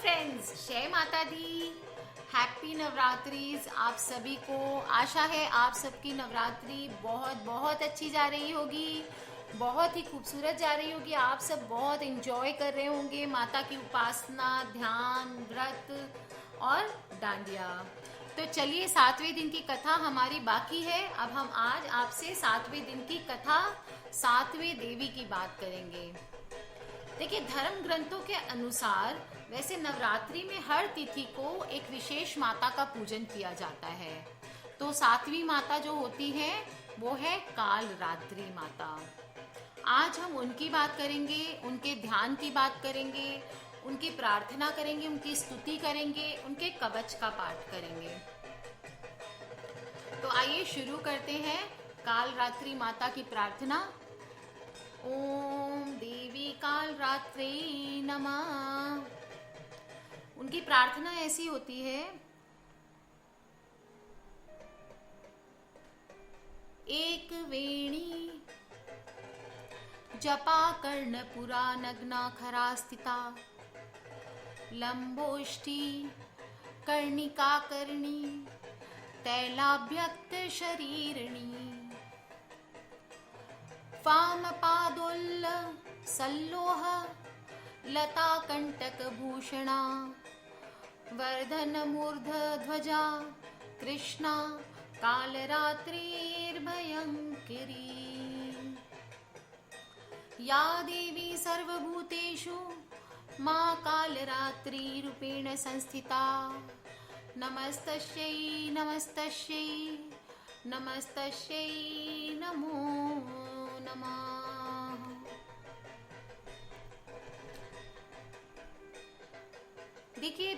Friends, जय माता दी। Happy नवरात्रीज आप सभी को। आशा है आप सबकी नवरात्रि बहुत बहुत अच्छी जा रही होगी, बहुत ही खूबसूरत जा रही होगी। आप सब बहुत एंजॉय कर रहे होंगे माता की उपासना, ध्यान, व्रत और डांडिया। तो चलिए, 7वें दिन की कथा हमारी बाकी है। अब हम आज आपसे 7वें दिन की कथा, 7वें देवी की बात करेंगे। देखिए, धर्म ग्रंथों के अनुसार वैसे नवरात्रि में हर तिथि को एक विशेष माता का पूजन किया जाता है। तो 7वीं माता जो होती है वो है काल रात्रि माता। आज हम उनकी बात करेंगे, उनके ध्यान की बात करेंगे, उनकी प्रार्थना करेंगे, उनकी स्तुति करेंगे, उनके कवच का पाठ करेंगे। तो आइए शुरू करते हैं काल रात्रि माता की प्रार्थना। ओम देवी काल रात्रे नमः। उनकी प्रार्थना ऐसी होती है। एक वेणी जपा कर्ण पुरा नग्ना खरा स्थिता, लंबोष्ठी कर्णिका कर्णी तैलाभ्यक्त शरीरणी, फाम पादोल्ल सल्लोह लता कंटक भूषणा, वर्धन मूर्ध ध्वजा कृष्णा कालरात्रिर्भयंकरी। या देवी सर्वभूतेषु मां कालरात्रि रूपेण संस्थिता, नमस्तस्यै नमस्तस्यै नमस्तस्यै नमो नमः। देखिए,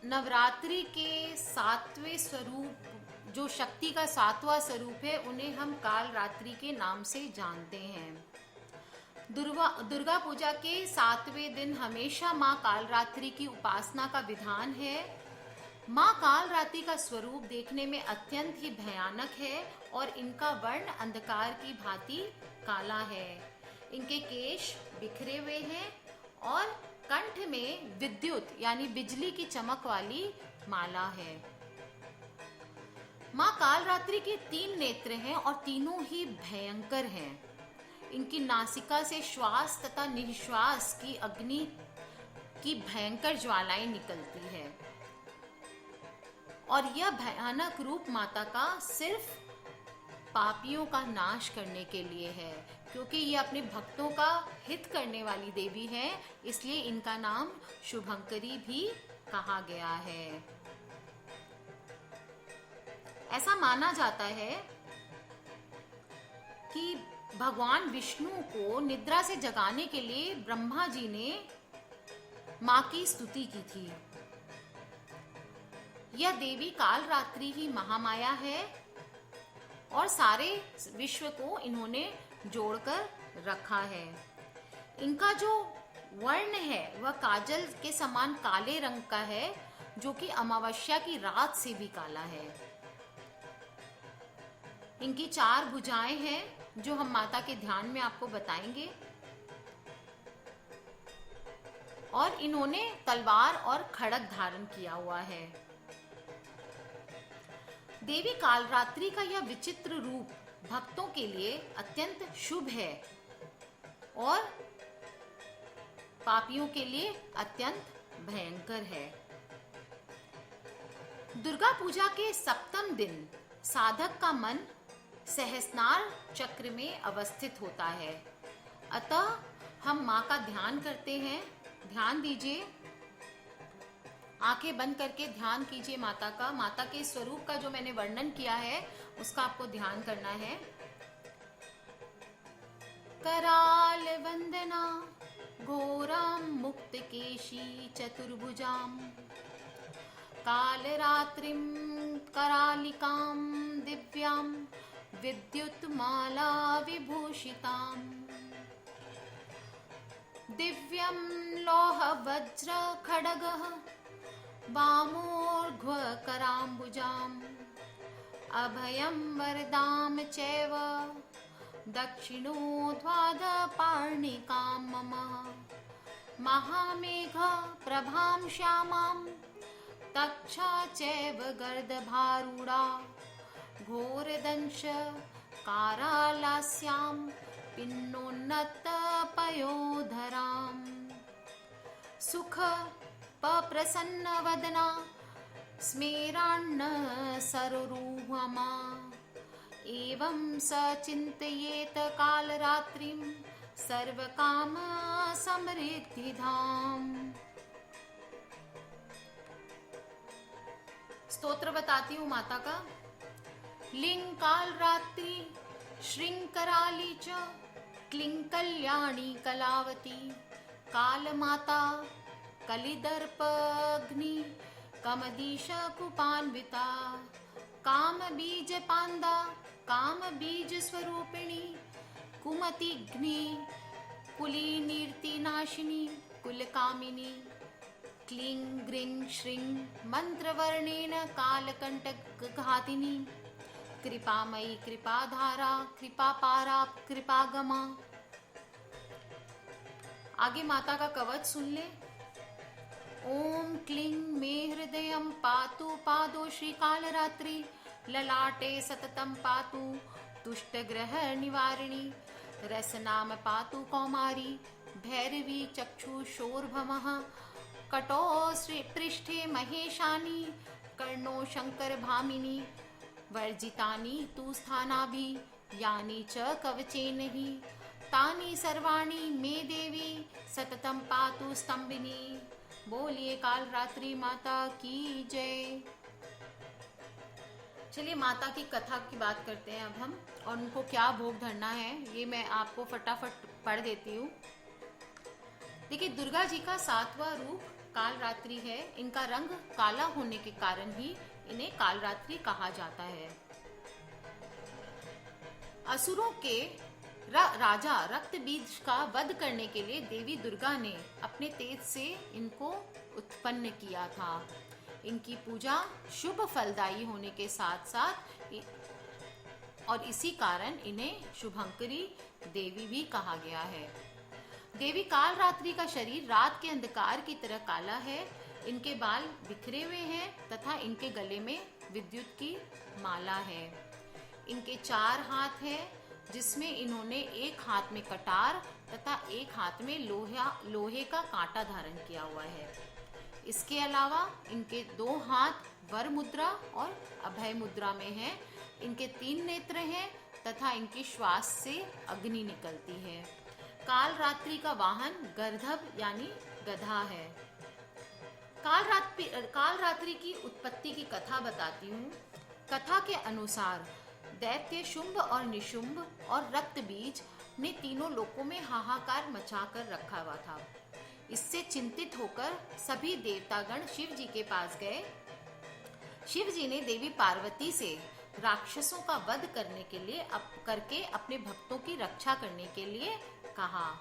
नवरात्रि के 7वें स्वरूप, जो शक्ति का 7वां स्वरूप है, उन्हें हम काल रात्रि के नाम से जानते हैं। दुर्गा पूजा के 7वें दिन हमेशा माँ काल रात्रि की उपासना का विधान है। माँ काल रात्रि का स्वरूप देखने में अत्यंत ही भयानक है और इनका वर्ण अंधकार की भांति काला है। इनके केश बिखरे हुए हैं और कंठ में विद्युत यानी बिजली की चमक वाली माला है। माँ काल रात्रि के 3 नेत्र हैं और तीनों ही भयंकर हैं। इनकी नासिका से श्वास तथा निश्वास की अग्नि की भयंकर ज्वालाएं निकलती है और यह भयानक रूप माता का सिर्फ पापियों का नाश करने के लिए है। क्योंकि ये अपने भक्तों का हित करने वाली देवी है, इसलिए इनका नाम शुभंकरी भी कहा गया है। ऐसा माना जाता है कि भगवान विष्णु को निद्रा से जगाने के लिए ब्रह्मा जी ने मां की स्तुति की थी। यह देवी काल रात्रि ही महामाया है और सारे विश्व को इन्होंने जोड़कर रखा है। इनका जो वर्ण है वह काजल के समान काले रंग का है, जो कि अमावस्या की रात से भी काला है। इनकी 4 भुजाएं हैं, जो हम माता के ध्यान में आपको बताएंगे। और इन्होंने तलवार और खड्ग धारण किया हुआ है। देवी कालरात्रि का यह विचित्र रूप भक्तों के लिए अत्यंत शुभ है और पापियों के लिए अत्यंत भयंकर है। दुर्गा पूजा के 7वें दिन साधक का मन सहस्नार चक्र में अवस्थित होता है। अतः हम माँ का ध्यान करते हैं। ध्यान दीजिए, आंखें बंद करके ध्यान कीजिए माता का। माता के स्वरूप का जो मैंने वर्णन किया है उसका आपको ध्यान करना है। कराल वंदना घोराम मुक्त केशी चतुर्भुजाम, काल रात्रिम करालिकाम दिव्याम विद्युत माला विभूषिताम, दिव्यम लोह वज्र खड्गः वामोर्ध्व कराम्बुजाम, अभयं वरदाम चैव दक्षिणोर्ध्वाद पार्णिकां मम, महामेघ प्रभां श्यामां तक्षा चैव गर्दभारूढा घोरदंश कारालास्यां पिन्नोन्नतपयोधराम् सुख पप्रसन्नवदना स्मेरान्न सरोरुहमा एवं स चिन्तयेत कालरात्रिं सर्वकाम समृद्धिधाम। स्तोत्र बताती हूँ माता का। लिंग काल रात्रि श्रृंकराली च क्लिं कल्याणी कलावती काल माता कलिदर्पग्नि कमदीश कुपान्विता काम बीज पांदा काम बीज स्वरूपिणी कुमतिघ्नि कुलीनीर्ति नाशिनी कुलकामिनी क्लीं ग्रीं श्रीं मंत्रवर्णेन कालकंटक घातिनी कृपामयी कृपाधारा कृपापारा कृपागमा। आगे माता का कवच सुन ले। ओम क्लीं मे हृदयं पातु पादो श्री कालरात्रि ललाटे सततं पातु तुष्टग्रह निवारिणी रसनाम पातु कौमारी भैरवी चक्षु शोरभमः कटो श्री पृष्ठे महेशानी कर्णो शंकर भामिनी वर्जितानि तु स्थानाभि यानि च कवचेन हि तानि सर्वाणि मे देवी सततं पातु स्तंभिनी। बोलिए काल रात्रि माता की जय। चलिए माता की कथा की बात करते हैं अब हम, और उनको क्या भोग धरना है ये मैं आपको फटाफट पढ़ देती हूँ। देखिए दुर्गा जी का 7वां रूप काल रात्रि है। इनका रंग काला होने के कारण ही इन्हें काल रात्रि कहा जाता है। असुरों के राजा रक्त बीज का वध करने के लिए देवी दुर्गा ने अपने तेज से इनको उत्पन्न किया था। इनकी पूजा शुभ फलदायी होने के साथ साथ और इसी कारण इन्हें शुभंकरी देवी भी कहा गया है। देवी काल रात्रि का शरीर रात के अंधकार की तरह काला है। इनके बाल बिखरे हुए हैं तथा इनके गले में विद्युत की माला है। इनके 4 हाथ हैं जिसमें इन्होंने एक हाथ में कटार तथा एक हाथ में लोहे का कांटा धारण किया हुआ है। इसके अलावा इनके 2 हाथ वर मुद्रा और अभय मुद्रा में हैं। इनके 3 नेत्र हैं तथा इनकी श्वास से अग्नि निकलती है। काल रात्रि का वाहन गर्दभ यानी गधा है। काल रात्रि की उत्पत्ति की कथा बताती हूँ। कथा के अनुसार दैत्य शुंभ और निशुंभ और रक्त बीज ने तीनों लोकों में हाहाकार मचाकर रखा हुआ था। इससे चिंतित होकर सभी देवतागण शिव जी के पास गए। शिव जी ने देवी पार्वती से राक्षसों का वध करने के लिए करके अपने भक्तों की रक्षा करने के लिए कहा।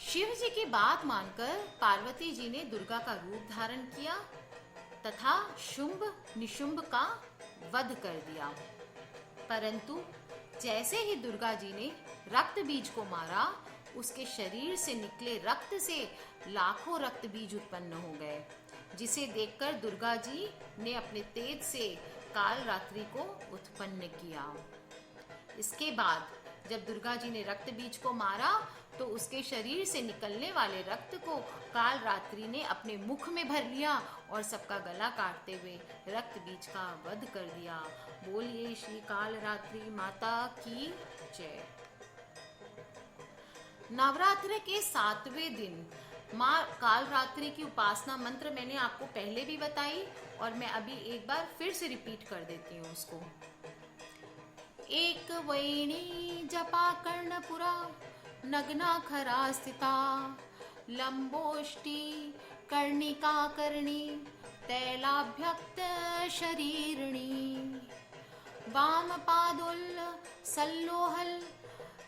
शिव जी की बात मानकर पार्वती जी ने दुर्गा का रूप धारण किया तथा शुंभ निशुंभ का वध कर दिया। परंतु जैसे ही दुर्गा जी ने रक्त बीज को मारा उसके शरीर से निकले रक्त से लाखों रक्त बीज उत्पन्न हो गए, जिसे देखकर दुर्गा जी ने अपने तेज से काल रात्रि को उत्पन्न किया। इसके बाद जब दुर्गा जी ने रक्त बीज को मारा तो उसके शरीर से निकलने वाले रक्त को काल रात्रि ने अपने मुख में भर लिया और सबका गला काटते हुए रक्त बीज का वध कर दिया। बोलिए श्री काल रात्रि माता की जय। नवरात्र के 7वें दिन माँ काल रात्रि की उपासना मंत्र मैंने आपको पहले भी बताई और मैं अभी एक बार फिर से रिपीट कर देती हूँ उसको। एक वैणी जपा कर्णपुरा नग्ना खरा स्थिता लंबोष्टी कर्णिका कर्णी तैलाभ्यक्त शरीरिणी वाम पादुल सल्लोहल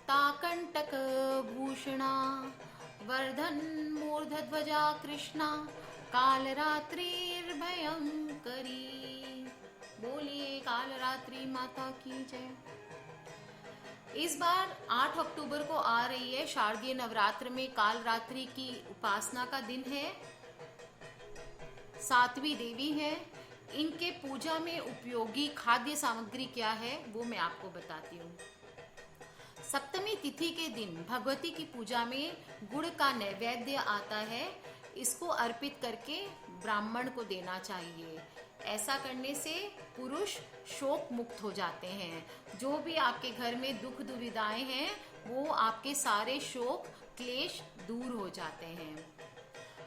ताकंटक भूषणा वर्धन मूर्धध्वजा कृष्णा कालरात्रिर्भयंकरी। बोलिए कालरात्रि माता की जय। इस बार 8 अक्टूबर को आ रही है शारदीय नवरात्र में काल रात्रि की उपासना का दिन है। 7वीं देवी है। इनके पूजा में उपयोगी खाद्य सामग्री क्या है वो मैं आपको बताती हूँ। सप्तमी तिथि के दिन भगवती की पूजा में गुड़ का नैवेद्य आता है। इसको अर्पित करके ब्राह्मण को देना चाहिए। ऐसा करने से पुरुष शोक मुक्त हो जाते हैं। जो भी आपके घर में दुख दुविधाएं हैं वो आपके सारे शोक क्लेश दूर हो जाते हैं।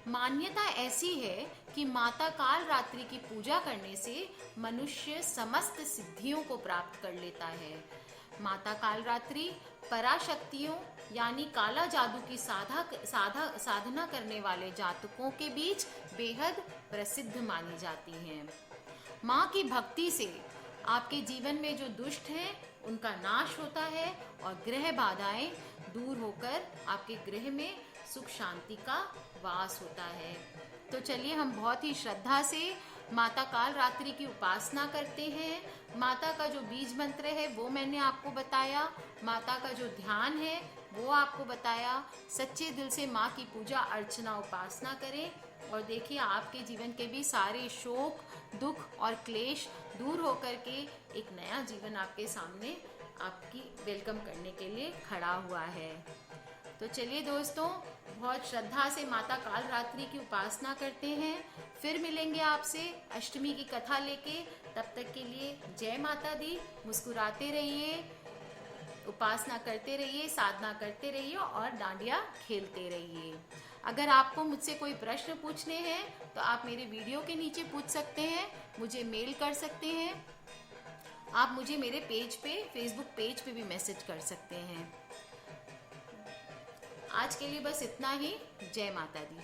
मान्यता ऐसी है कि माता काल रात्रि की पूजा करने से मनुष्य समस्त सिद्धियों को प्राप्त कर लेता है। माता काल रात्रि पराशक्तियों यानी काला जादू की साधना करने वाले जातकों के बीच बेहद प्रसिद्ध मानी जाती हैं। माँ की भक्ति से आपके जीवन में जो दुष्ट हैं उनका नाश होता है और ग्रह बाधाएं दूर होकर आपके गृह में सुख शांति का वास होता है। तो चलिए हम बहुत ही श्रद्धा से माता काल रात्रि की उपासना करते हैं। माता का जो बीज मंत्र है वो मैंने आपको बताया, माता का जो ध्यान है वो आपको बताया। सच्चे दिल से माँ की पूजा अर्चना उपासना करें और देखिए आपके जीवन के भी सारे शोक दुख और क्लेश दूर होकर के एक नया जीवन आपके सामने आपकी वेलकम करने के लिए खड़ा हुआ है। तो चलिए दोस्तों, बहुत श्रद्धा से माता काल रात्रि की उपासना करते हैं। फिर मिलेंगे आपसे अष्टमी की कथा लेके। तब तक के लिए जय माता दी। मुस्कुराते रहिए, उपासना करते रहिए, साधना करते रहिए और डांडिया खेलते रहिए। अगर आपको मुझसे कोई प्रश्न पूछने हैं तो आप मेरे वीडियो के नीचे पूछ सकते हैं, मुझे मेल कर सकते हैं, आप मुझे मेरे पेज पे फेसबुक पेज पे भी मैसेज कर सकते हैं। आज के लिए बस इतना ही। जय माता दी।